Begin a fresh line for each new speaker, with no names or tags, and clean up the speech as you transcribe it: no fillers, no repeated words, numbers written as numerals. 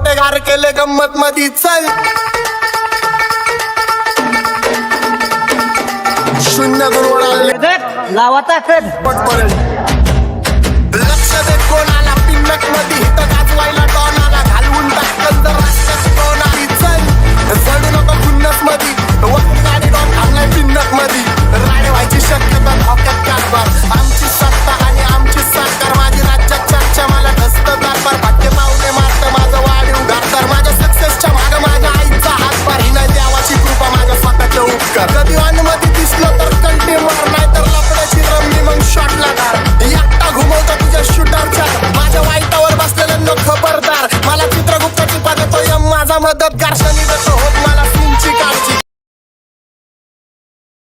मोठे गार केले गंमत मधी चल शून्य गुण आले
लावाता कद
पटपर्यंत लक्ष दे कोणाला पिन्नक मध्ये हित गाजवायला टॉनाला घालवून टाकल तर राष्ट्रात कोण आली चल जडू नको खुन्नस मध्ये वक्त गाडी डॉन थांबलाय पिन्नक मध्ये राडे व्हायची शक्यता धोक्यात कारभार आमची सत्ता आणि आमची सरकार माझी राज्यात चर्चा मला ढसत कारभार भाग्य पावले मारत माझं वाढीव घातर माझ्या सक्सेसच्या माग माझ्या आईचा हातभार ही नाही देवाची कृपा माझ्या स्वतःचे उपकार कधी मध्ये दिसलं तर कंटी मार नाही तर लपड्याची रमणी मग शॉटला घाल एकटा घुमवतो तुझ्या शूटरच्या माझ्या वाईटावर बसलेल्यांना खबरदार मला चित्रगुप्ताची पदे तो यम माझा मदतगार शनी देतो